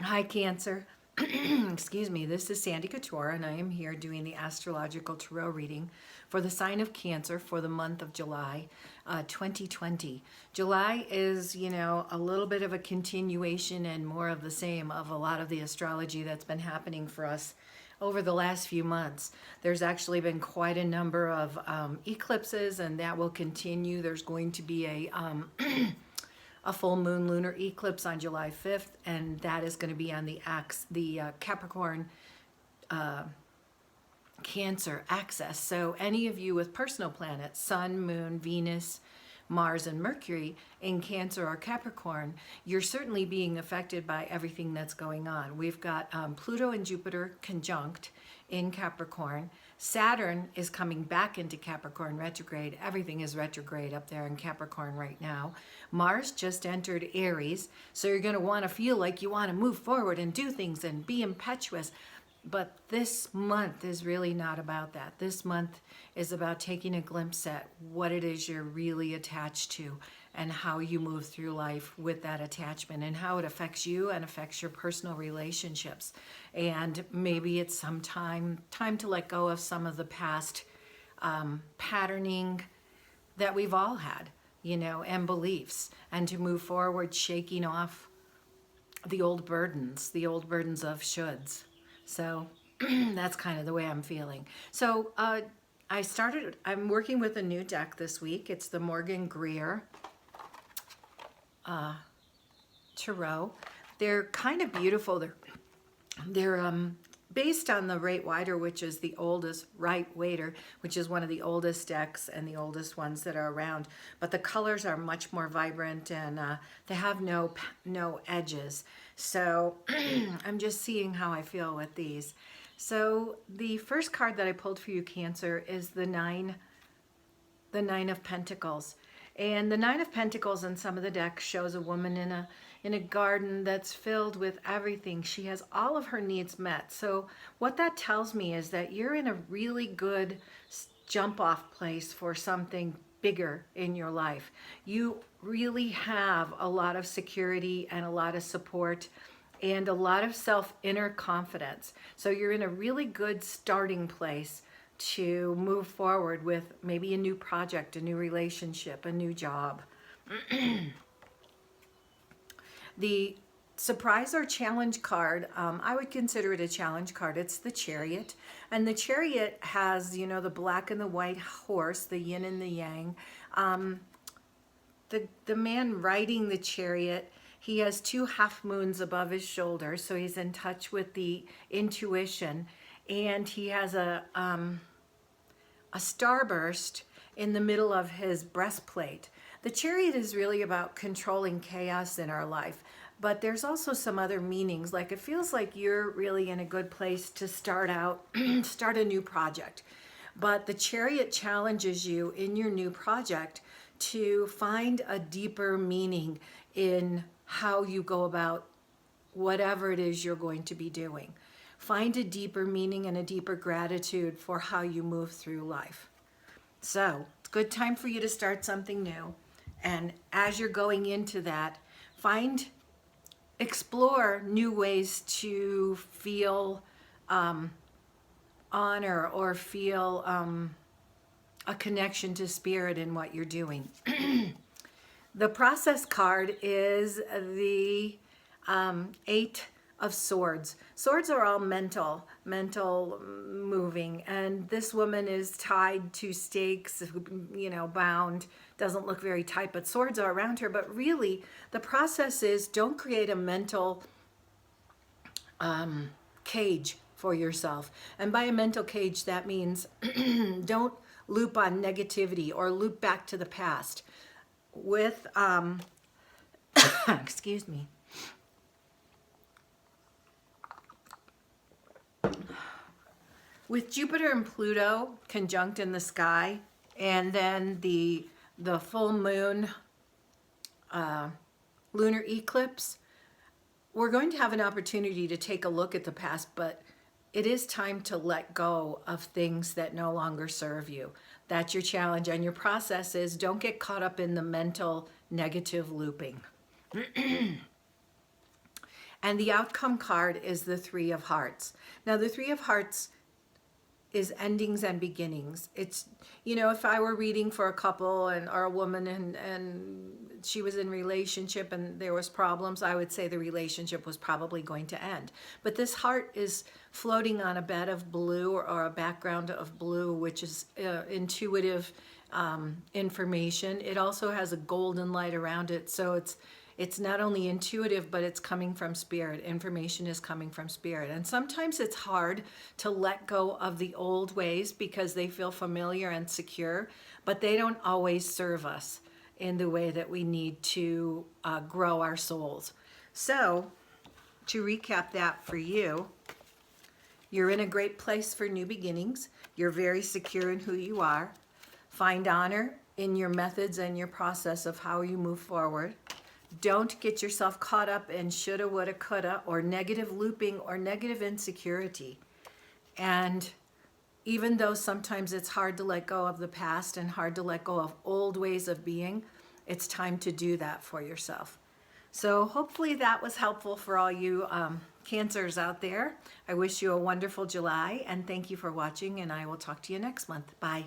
Hi, Cancer. Excuse me, this is Sandy Couture, and I am here doing the astrological tarot reading for the sign of Cancer for the month of July 2020. July is, a little bit of a continuation and more of the same of a lot of the astrology that's been happening for us over the last few months. There's actually been quite a number of eclipses, and that will continue. There's going to be a full moon lunar eclipse on July 5th, and that is going to be on the Capricorn Cancer axis. So any of you with personal planets, Sun, Moon, Venus, Mars, and Mercury in Cancer or Capricorn, you're certainly being affected by everything that's going on. We've got Pluto and Jupiter conjunct in Capricorn. Saturn is coming back into Capricorn retrograde. Everything is retrograde up there in Capricorn right now. Mars just entered Aries, so you're going to want to feel like you want to move forward and do things and be impetuous. But this month is really not about that. This month is about taking a glimpse at what it is you're really attached to and how you move through life with that attachment and how it affects you and affects your personal relationships. And maybe it's some time to let go of some of the past patterning that we've all had, and beliefs, and to move forward, shaking off the old burdens of shoulds. So that's kind of the way I'm feeling. So I'm working with a new deck this week. It's the Morgan Greer Tarot. They're kind of beautiful. They're based on the Right Waiter, which is the oldest, Right Waiter, which is one of the oldest decks and the oldest ones that are around. But the colors are much more vibrant, and they have no edges. So I'm just seeing how I feel with these. So the first card that I pulled for you, Cancer, is the Nine of Pentacles. And the Nine of Pentacles in some of the decks shows a woman in a garden that's filled with everything. She has all of her needs met. So what that tells me is that you're in a really good jump off place for something bigger in your life. You really have a lot of security and a lot of support and a lot of inner confidence. So you're in a really good starting place to move forward with maybe a new project, a new relationship, a new job. The surprise or challenge card, I would consider it a challenge card. It's the Chariot. And the Chariot has, the black and the white horse, the yin and the yang. The man riding the chariot, he has two half moons above his shoulder, so he's in touch with the intuition. And he has a starburst in the middle of his breastplate. The Chariot is really about controlling chaos in our life, but there's also some other meanings. Like, it feels like you're really in a good place to start a new project. But the Chariot challenges you in your new project to find a deeper meaning in how you go about whatever it is you're going to be doing. Find a deeper meaning and a deeper gratitude for how you move through life. So it's a good time for you to start something new. And as you're going into that, explore new ways to feel honor or feel a connection to spirit in what you're doing. The process card is the Eight of Swords. Swords are all mental moving, and this woman is tied to stakes, bound, doesn't look very tight, but swords are around her. But really, the process is, don't create a mental cage for yourself. And by a mental cage, that means don't loop on negativity or loop back to the past. With, excuse me. With Jupiter and Pluto conjunct in the sky, and then the full moon lunar eclipse, we're going to have an opportunity to take a look at the past, but it is time to let go of things that no longer serve you. That's your challenge, and your process is, don't get caught up in the mental negative looping. And the outcome card is the Three of Hearts. Now, the Three of Hearts is endings and beginnings. It's, you know, if I were reading for a couple or a woman and she was in relationship and there was problems, I would say the relationship was probably going to end. But this heart is floating on a bed of blue or a background of blue, which is intuitive information. It also has a golden light around it, so it's not only intuitive, but it's coming from spirit. Information is coming from spirit. And sometimes it's hard to let go of the old ways because they feel familiar and secure, but they don't always serve us in the way that we need to grow our souls. So, to recap that for you, you're in a great place for new beginnings. You're very secure in who you are. Find honor in your methods and your process of how you move forward. Don't get yourself caught up in shoulda, woulda, coulda, or negative looping or negative insecurity. And even though sometimes it's hard to let go of the past and hard to let go of old ways of being, it's time to do that for yourself. So hopefully that was helpful for all you Cancers out there. I wish you a wonderful July, and thank you for watching, and I will talk to you next month. Bye.